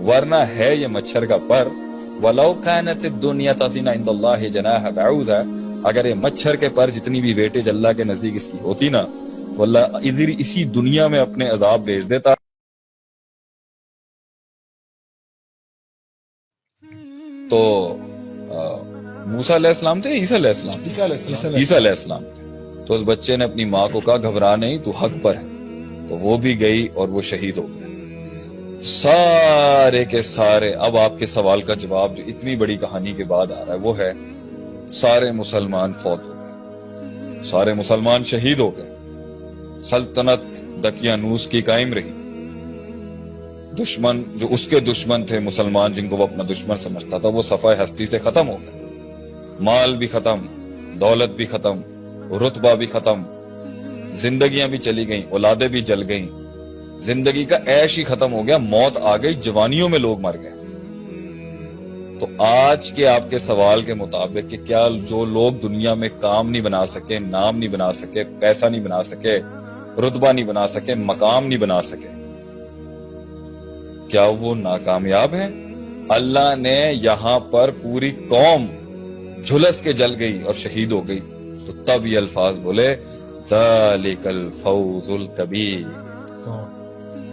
ورنہ ہے یہ مچھر کا پر. وَلَوْ كَانَتِ الدُّنْيَا تَزِنَ عِنْدَ اللَّهِ جَنَاحَ بَعُوضَةٍ، اگر یہ مچھر کے پر جتنی بھی ویٹیج اللہ کے نزدیک اس کی ہوتی نا تو اللہ ادھر اسی دنیا میں اپنے عذاب بھیج دیتا. تو موسیٰ علیہ السلام تھے، عیسیٰ علیہ السلام، عیسیٰ علیہ السلام تھے. تو اس بچے نے اپنی ماں کو کہا گھبرا نہیں، تو حق پر ہے. تو وہ بھی گئی اور وہ شہید ہو گئے. سارے کے سارے، اب آپ کے سوال کا جواب جو اتنی بڑی کہانی کے بعد آ رہا ہے وہ ہے سارے مسلمان فوت ہو گئے، سارے مسلمان شہید ہو گئے. سلطنت دقیانوس کی قائم رہی. دشمن جو اس کے دشمن تھے مسلمان، جن کو وہ اپنا دشمن سمجھتا تھا، وہ صفحہ ہستی سے ختم ہو گئے. مال بھی ختم، دولت بھی ختم، رتبہ بھی ختم، زندگیاں بھی چلی گئیں، اولادیں بھی جل گئیں، زندگی کا عیش ہی ختم ہو گیا. موت آ گئی، جوانیوں میں لوگ مر گئے. تو آج کے آپ کے سوال کے مطابق کہ کیا جو لوگ دنیا میں کام نہیں بنا سکے، نام نہیں بنا سکے، پیسہ نہیں بنا سکے، رتبہ نہیں بنا سکے، مقام نہیں بنا سکے، کیا وہ ناکامیاب ہیں؟ اللہ نے یہاں پر پوری قوم جھلس کے جل گئی اور شہید ہو گئی. تو تب یہ الفاظ بولے ذالک الفوز الکبیر،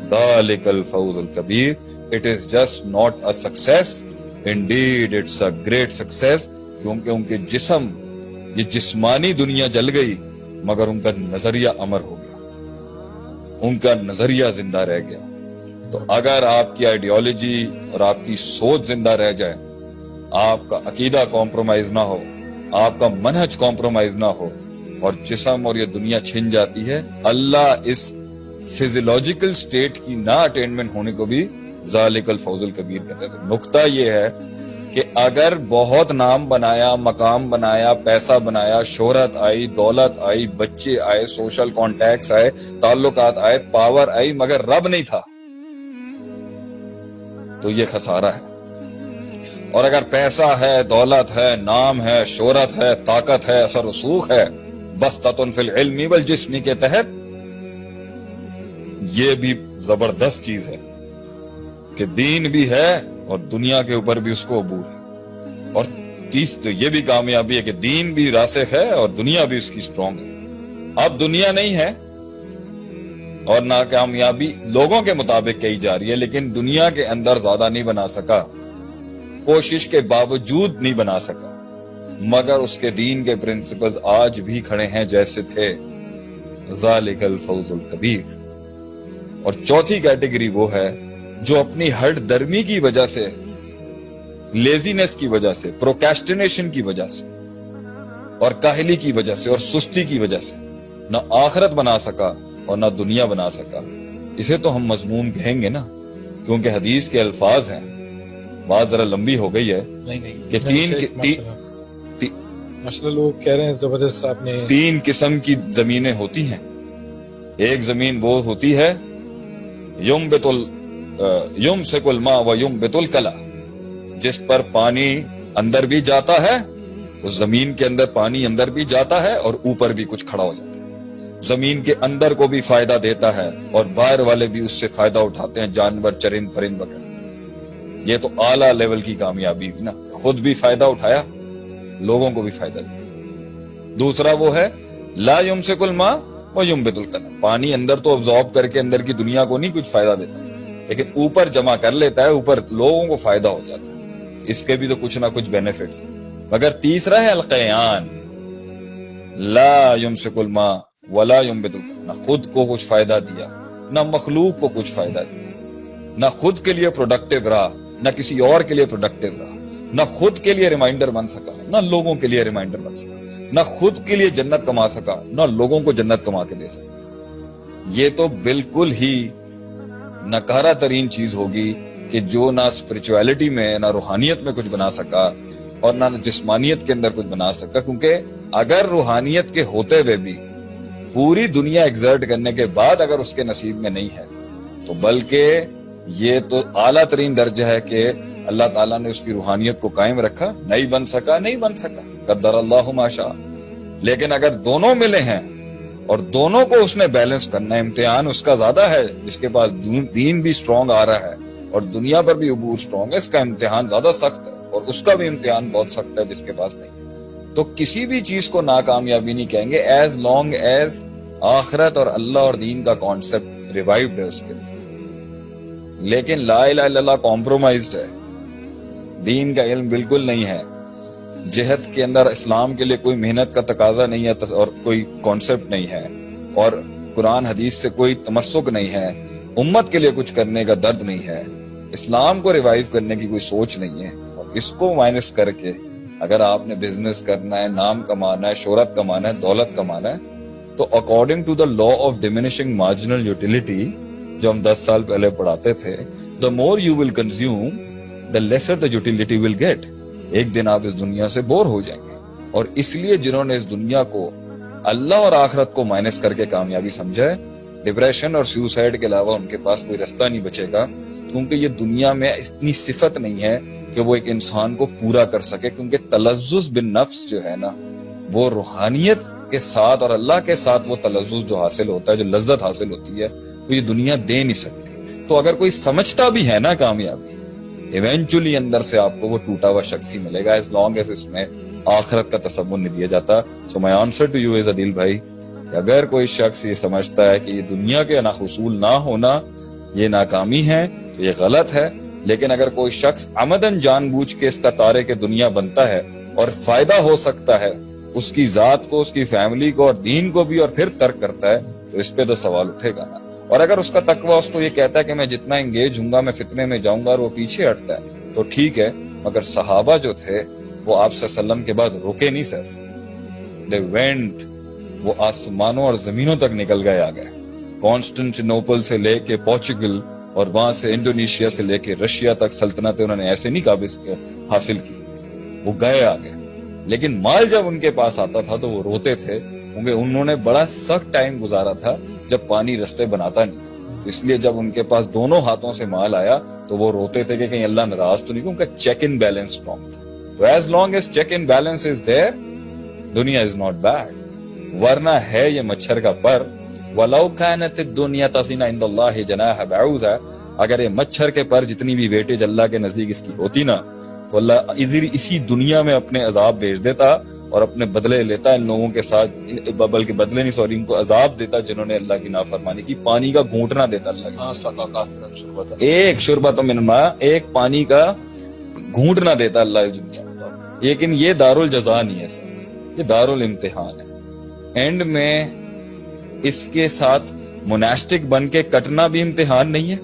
ذالک الفوز الکبیر. It is just not a success, indeed it's a great success. کیونکہ ان کے جسم، یہ جسمانی دنیا جل گئی مگر ان کا نظریہ امر ہو گیا، ان کا نظریہ زندہ رہ گیا. تو اگر آپ کی آئیڈیالوجی اور آپ کی سوچ زندہ رہ جائے، آپ کا عقیدہ کمپرومائز نہ ہو، آپ کا منہج کمپرومائز نہ ہو، اور جسم اور یہ دنیا چھن جاتی ہے، اللہ اس فزیولوجیکل سٹیٹ کی نہ اٹینمنٹ ہونے کو بھی ذالک الفوز الکبیر کہتے ہیں. نقطہ یہ ہے کہ اگر بہت نام بنایا، مقام بنایا، پیسہ بنایا، شہرت آئی، دولت آئی، بچے آئے، سوشل کانٹیکٹس آئے، تعلقات آئے، پاور آئی، مگر رب نہیں تھا، تو یہ خسارہ ہے. اور اگر پیسہ ہے، دولت ہے، نام ہے، شہرت ہے، طاقت ہے، اثر رسوخ ہے، بسطۃ فی العلم والجسم کے تحت، یہ بھی زبردست چیز ہے کہ دین بھی ہے اور دنیا کے اوپر بھی اس کو عبور ہے. اور تیس تو یہ بھی کامیابی ہے کہ دین بھی راسخ ہے اور دنیا بھی اس کی سٹرونگ ہے. اب دنیا نہیں ہے اور ناکامیابی لوگوں کے مطابق کہی جا رہی ہے، لیکن دنیا کے اندر زیادہ نہیں بنا سکا، کوشش کے باوجود نہیں بنا سکا، مگر اس کے دین کے پرنسپلز آج بھی کھڑے ہیں جیسے تھے. ذالک الفوز الکبیر. اور چوتھی کیٹیگری وہ ہے جو اپنی ہٹ درمی کی وجہ سے، لیزینس کی وجہ سے، پروکیسٹینیشن کی وجہ سے، اور کاہلی کی وجہ سے، اور سستی کی وجہ سے نہ آخرت بنا سکا اور نہ دنیا بنا سکا. اسے تو ہم مذموم کہیں گے نا، کیونکہ حدیث کے الفاظ ہیں. بات ذرا لمبی ہو گئی ہے کہ ماشاءاللہ لوگ کہہ رہے ہیں زبردست. آپ نے تین قسم کی زمینیں ہوتی ہیں. ایک زمین وہ ہوتی ہے یمسک الماء و ینبت الکلا، جس پر پانی اندر بھی جاتا ہے، اس زمین کے اندر پانی اندر بھی جاتا ہے اور اوپر بھی کچھ کھڑا ہو جاتا ہے. زمین کے اندر کو بھی فائدہ دیتا ہے اور باہر والے بھی اس سے فائدہ اٹھاتے ہیں، جانور، چرند پرند وغیرہ. یہ تو اعلیٰ لیول کی کامیابی ہوئی نا، خود بھی فائدہ اٹھایا، لوگوں کو بھی فائدہ دیا. دوسرا وہ ہے لا یمسک الماء و ینبت الکلا، پانی اندر تو ابزارب کر کے اندر کی دنیا کو نہیں کچھ فائدہ دیتا، لیکن اوپر جمع کر لیتا ہے، اوپر لوگوں کو فائدہ ہو جاتا ہے، اس کے بھی تو کچھ نہ کچھ بینیفٹس ہیں. مگر تیسرا ہے القیان، لا یمسک الماء ولا ینبت الکلا، نہ خود کو کچھ فائدہ دیا، نہ مخلوق کو کچھ فائدہ دیا، نہ خود کے لیے پروڈکٹیو رہا، نہ کسی اور کے لیے پروڈکٹیو رہا، نہ خود کے لیے ریمائنڈر بن سکا، نہ لوگوں کے لیے ریمائنڈر بن سکا، نہ خود کے لیے جنت کما سکا، نہ لوگوں کو جنت کما کے دے سکا. یہ تو بالکل ہی نکارہ ترین چیز ہوگی کہ جو نہ اسپرچویلٹی میں، نہ روحانیت میں کچھ بنا سکا اور نہ جسمانیت کے اندر کچھ بنا سکا. کیونکہ اگر روحانیت کے ہوتے ہوئے بھی پوری دنیا ایگزرٹ کرنے کے بعد اگر اس کے نصیب میں نہیں ہے، تو بلکہ یہ تو اعلیٰ ترین درجہ ہے کہ اللہ تعالیٰ نے اس کی روحانیت کو قائم رکھا. نہیں بن سکا، قدر اللہ ما شاء. لیکن اگر دونوں ملے ہیں اور دونوں کو اس نے بیلنس کرنا ہے، امتحان اس کا زیادہ ہے جس کے پاس دین بھی سٹرونگ آ رہا ہے اور دنیا پر بھی عبور اسٹرانگ ہے. اس کا امتحان زیادہ سخت ہے اور اس کا بھی امتحان بہت سخت ہے جس کے پاس نہیں. تو کسی بھی چیز کو ناکامیابی نہیں کہیں گے ایز لانگ ایز آخرت اور اللہ اور دین کا کانسیپٹ ریوائوڈ ہے اس کے لیے. لیکن لا الہ الا اللہ کمپرومائزڈ ہے, دین کا علم بالکل نہیں ہے, جہاد کے اندر اسلام کے لیے کوئی محنت کا تقاضا نہیں ہے اور کوئی کانسیپٹ نہیں ہے, اور قرآن حدیث سے کوئی تمسک نہیں ہے, امت کے لیے کچھ کرنے کا درد نہیں ہے, اسلام کو ریوائیو کرنے کی کوئی سوچ نہیں ہے. اور اس کو مائنس کر کے اگر آپ نے بزنس کرنا ہے, نام کمانا ہے, شہرت کمانا ہے, دولت کمانا ہے, تو according to the law of diminishing marginal utility جو ہم 10 سال پہلے پڑھاتے تھے, the more you will consume the lesser the utility will get. ایک دن آپ اس دنیا سے بور ہو جائیں گے. اور اس لیے جنہوں نے اس دنیا کو اللہ اور آخرت کو مائنس کر کے کامیابی سمجھا ہے, ڈپریشن اور سیوسائڈ کے علاوہ ان کے پاس کوئی رستہ نہیں بچے گا, کیونکہ یہ دنیا میں اتنی صفت نہیں ہے کہ وہ ایک انسان کو پورا کر سکے. کیونکہ تلذذ بالنفس جو ہے نا, وہ روحانیت کے ساتھ اور اللہ کے ساتھ وہ تلذذ جو حاصل ہوتا ہے, جو لذت حاصل ہوتی ہے, وہ یہ دنیا دے نہیں سکتی. تو اگر کوئی سمجھتا بھی ہے نا کامیابی, ایونچولی اندر سے آپ کو وہ ٹوٹا ہوا شخص ہی ملے گا ایز لانگ ایز اس میں آخرت کا تصور نہیں دیا جاتا. سو مائی آنسر ٹو یو از عدیل بھائی, کہ اگر کوئی شخص یہ سمجھتا ہے کہ یہ دنیا کے حصول نہ ہونا یہ ناکامی ہے تو یہ غلط ہے. لیکن اگر کوئی شخص عمدن جان بوجھ کے اس کا تارے کے دنیا بنتا ہے اور فائدہ ہو سکتا ہے اس کی ذات کو, اس کی فیملی کو اور دین کو بھی, اور پھر ترک کرتا ہے, تو اس پہ تو سوال اٹھے گا نا. اور اگر اس کا تقویٰ اس کو یہ کہتا ہے کہ میں جتنا انگیج ہوں گا میں فتنے میں جاؤں گا اور وہ پیچھے ہٹتا ہے, تو ٹھیک ہے. مگر صحابہ جو تھے وہ آپ صلی اللہ علیہ وسلم کے بعد رکے نہیں سر, دے وینٹ, وہ آسمانوں اور زمینوں تک نکل گئے, آ گئے. کانسٹنٹینوپل سے لے کے پورچوگل اور وہاں سے انڈونیشیا سے لے کے رشیا تک سلطنتیں انہوں نے ایسے نہیں قابض حاصل کی, وہ گئے آگے. لیکن مال جب ان کے پاس آتا تھا تو وہ روتے تھے, کیونکہ انہوں نے بڑا سخت ٹائم گزارا تھا جب پانی رستے بناتا نہیں تھا. اس لیے جب ان کے پاس دونوں ہاتھوں سے مال آیا تو وہ روتے تھے کہ کہیں اللہ ناراض تو نہیں, کیونکہ چیک ان بیلنس اسٹرانگ تھا. تو as long as check in balance is there, دنیا از ناٹ بیڈ. ورنہ ہے یہ مچھر کا پر, وَلَوْ كَانَتِ الدُّنْيَا تَزِنَ عِنْدَ اللَّهِ جَنَاحَ بَعُوضَةٍ, اگر یہ مچھر کے پر جتنی بھی ویٹیج اللہ کے نزدیک اس کی ہوتی نا, تو اللہ اسی دنیا میں اپنے عذاب بھیج دیتا اور اپنے بدلے لیتا ان لوگوں کے ساتھ, بلکہ بدلے نہیں سوری, ان کو عذاب دیتا جنہوں نے اللہ کی نافرمانی کی. پانی کا گھونٹنا دیتا اللہ کی, ایک شربۃ من ماء, ایک پانی کا گھونٹنا دیتا اللہ اس دنیا. لیکن یہ دارالجزا نہیں ہے سر, یہ دارالامتحان ہے. اینڈ میں اس کے ساتھ مناسٹک بن کے کٹنا بھی امتحان نہیں ہے,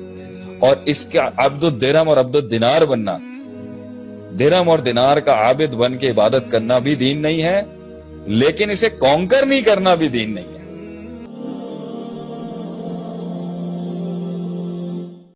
اور اس کا عبد الدرہم اور عبد الدینار بننا, درہم اور دینار کا عابد بن کے عبادت کرنا بھی دین نہیں ہے, لیکن اسے کانکر نہیں کرنا بھی دین نہیں ہے.